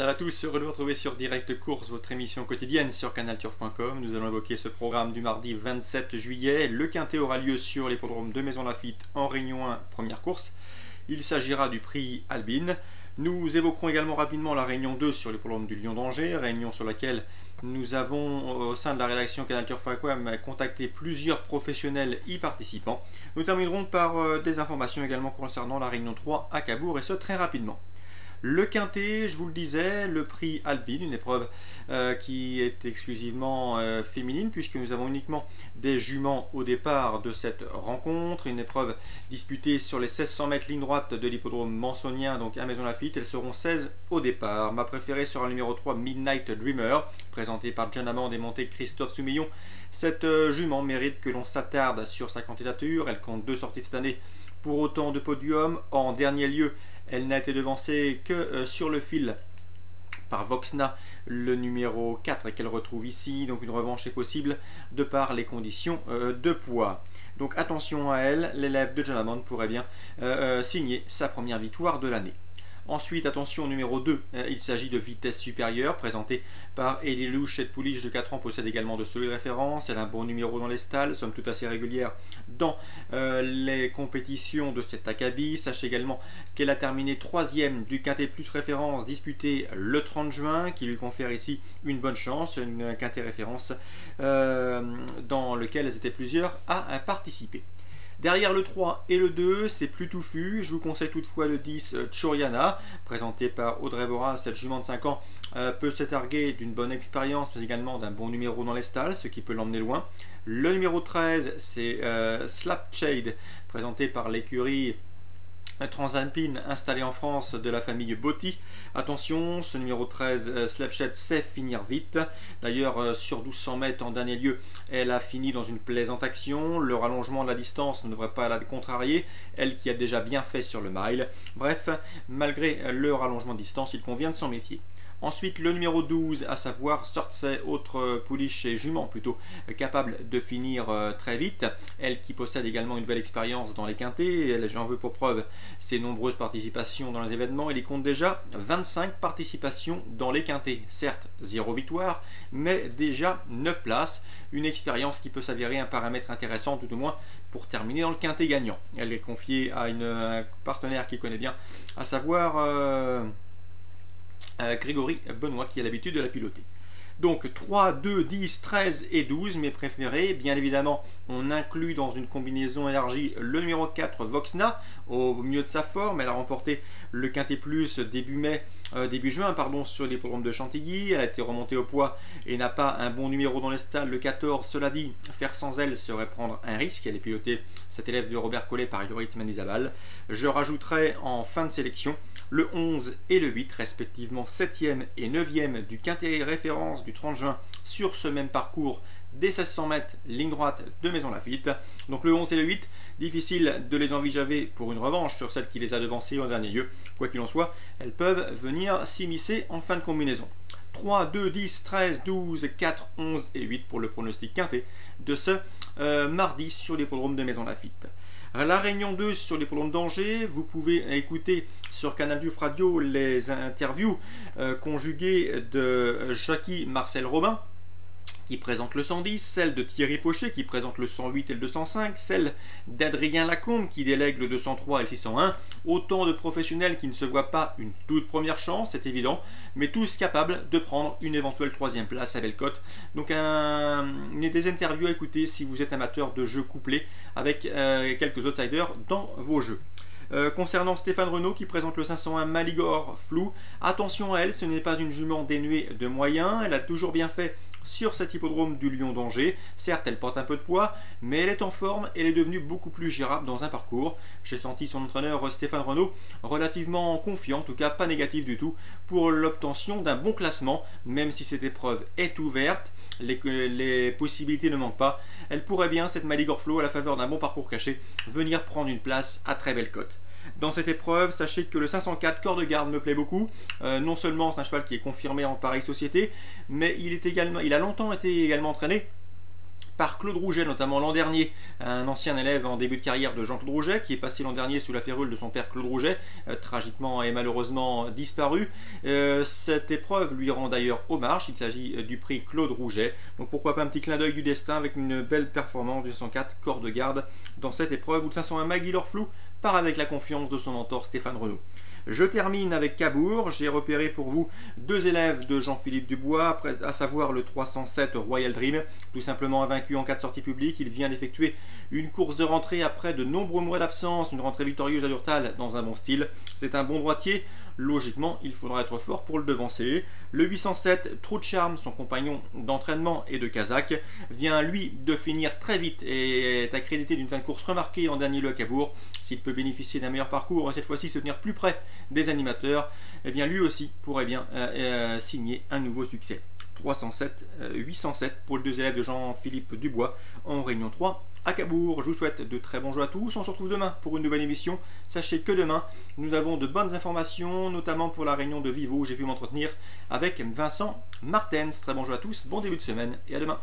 Salut à tous, heureux de vous retrouver sur Direct Course, votre émission quotidienne sur canalturf.com. Nous allons évoquer ce programme du mardi 27 juillet. Le quintet aura lieu sur l'hippodrome de Maison Lafitte en Réunion 1, première course. Il s'agira du prix Albine. Nous évoquerons également rapidement la Réunion 2 sur l'hippodrome du Lion d'Angers, réunion sur laquelle nous avons au sein de la rédaction canalturf.com contacté plusieurs professionnels y participant. Nous terminerons par des informations également concernant la Réunion 3 à Cabourg, et ce très rapidement. Le quintet, je vous le disais, le prix Albine, une épreuve qui est exclusivement féminine, puisque nous avons uniquement des juments au départ de cette rencontre. Une épreuve disputée sur les 1600 mètres ligne droite de l'hippodrome mansonien, donc à Maison Lafitte. Elles seront 16 au départ. Ma préférée sera le numéro 3, Midnight Dreamer, présentée par John Amand et montée Christophe Soumillon. Cette jument mérite que l'on s'attarde sur sa candidature. Elle compte 2 sorties cette année pour autant de podiums. En dernier lieu, elle n'a été devancée que sur le fil par Voxna, le numéro 4, et qu'elle retrouve ici. Donc une revanche est possible de par les conditions de poids. Donc attention à elle, l'élève de John Amand pourrait bien signer sa première victoire de l'année. Ensuite, attention au numéro 2, il s'agit de Vitesse Supérieure, présentée par Elilou. Cette pouliche de 4 ans possède également de solides références. Elle a un bon numéro dans les stalles, somme toute assez régulière dans les compétitions de cet acabit. Sachez également qu'elle a terminé 3e du Quintet Plus référence disputé le 30 juin, qui lui confère ici une bonne chance, une Quintet référence dans lequel elles étaient plusieurs à participer. Derrière le 3 et le 2, c'est plus touffu. Je vous conseille toutefois le 10, Choriana, présenté par Audrey Voras. Cette jument de 5 ans peut se targuer d'une bonne expérience, mais également d'un bon numéro dans les stalles, ce qui peut l'emmener loin. Le numéro 13, c'est Slapshade, présenté par l'écurie Transalpine installée en France de la famille Botti. Attention, ce numéro 13, Slapshade, sait finir vite. D'ailleurs, sur 1200 mètres en dernier lieu, elle a fini dans une plaisante action. Le rallongement de la distance ne devrait pas la contrarier, elle qui a déjà bien fait sur le mile. Bref, malgré le rallongement de distance, il convient de s'en méfier. Ensuite, le numéro 12, à savoir Sortsay, autre pouliche et jument plutôt, capable de finir très vite. Elle qui possède également une belle expérience dans les quintets. J'en veux pour preuve ses nombreuses participations dans les événements. Il y compte déjà 25 participations dans les quintets. Certes, 0 victoire, mais déjà 9 places. Une expérience qui peut s'avérer un paramètre intéressant, tout au moins pour terminer dans le quintet gagnant. Elle est confiée à un partenaire qu'il connaît bien, à savoir Grégory Benoît, qui a l'habitude de la piloter. Donc 3, 2, 10, 13 et 12, mes préférés. Bien évidemment, on inclut dans une combinaison élargie le numéro 4, Voxna, au milieu de sa forme. Elle a remporté le Quintet Plus début juin, sur l'hippodrome de Chantilly. Elle a été remontée au poids et n'a pas un bon numéro dans les stalles. Le 14, cela dit, faire sans elle serait prendre un risque. Elle est pilotée, cet élève de Robert Collet, par Yorit Manizabal. Je rajouterai en fin de sélection le 11 et le 8, respectivement 7e et 9e du Quintet référence du 30 juin sur ce même parcours des 1600 mètres ligne droite de Maison Lafitte. Donc le 11 et le 8, difficile de les envisager pour une revanche sur celle qui les a devancés en dernier lieu. Quoi qu'il en soit, elles peuvent venir s'immiscer en fin de combinaison. 3, 2, 10, 13, 12, 4, 11 et 8 pour le pronostic quintet de ce mardi sur l'hippodrome de Maison Lafitte. La Réunion 2 sur l'hippodrome d'Angers, vous pouvez écouter sur Canal Turf Radio les interviews conjuguées de Jackie Marcel Robin, qui présente le 110, celle de Thierry Pochet qui présente le 108 et le 205, celle d'Adrien Lacombe qui délègue le 203 et le 601. Autant de professionnels qui ne se voient pas une toute première chance, c'est évident, mais tous capables de prendre une éventuelle 3e place à belle cote. Donc des interviews à écouter si vous êtes amateur de jeux couplés avec quelques outsiders dans vos jeux. Concernant Stéphane Renaud qui présente le 501 Maligore Flou, attention à elle, ce n'est pas une jument dénuée de moyens, elle a toujours bien fait sur cet hippodrome du Lion d'Angers. Certes, elle porte un peu de poids, mais elle est en forme et elle est devenue beaucoup plus gérable dans un parcours. J'ai senti son entraîneur Stéphane Renaud relativement confiant, en tout cas pas négatif du tout, pour l'obtention d'un bon classement, même si cette épreuve est ouverte. Les possibilités ne manquent pas. Elle pourrait bien, cette Maligore Flow, à la faveur d'un bon parcours caché, venir prendre une place à très belle cote. Dans cette épreuve, sachez que le 504 corps de garde me plaît beaucoup. Non seulement c'est un cheval qui est confirmé en pareille société, mais il a longtemps été également entraîné par Claude Rouget, notamment l'an dernier, un ancien élève en début de carrière de Jean-Claude Rouget, qui est passé l'an dernier sous la férule de son père Claude Rouget, tragiquement et malheureusement disparu. Cette épreuve lui rend d'ailleurs hommage, il s'agit du prix Claude Rouget. Donc pourquoi pas un petit clin d'œil du destin avec une belle performance du 104 corps de garde dans cette épreuve où le 501 Magui Lorflou part avec la confiance de son mentor Stéphane Renaud. Je termine avec Cabourg. J'ai repéré pour vous deux élèves de Jean-Philippe Dubois, à savoir le 307 Royal Dream, tout simplement invaincu en 4 sorties publiques. Il vient d'effectuer une course de rentrée après de nombreux mois d'absence, une rentrée victorieuse à l'Urtal dans un bon style. C'est un bon droitier. Logiquement, il faudra être fort pour le devancer. Le 807, Trou de Charme, son compagnon d'entraînement et de Kazakh, vient lui de finir très vite et est accrédité d'une fin de course remarquée en dernier lieu à Cabourg. S'il peut bénéficier d'un meilleur parcours et cette fois-ci se tenir plus près des animateurs, eh bien lui aussi pourrait bien signer un nouveau succès. 807 pour les deux élèves de Jean-Philippe Dubois en Réunion 3 à Cabourg. Je vous souhaite de très bons jeux à tous. On se retrouve demain pour une nouvelle émission. Sachez que demain, nous avons de bonnes informations, notamment pour la réunion de Vivo où j'ai pu m'entretenir avec Vincent Martens. Très bons jeux à tous, bon début de semaine et à demain.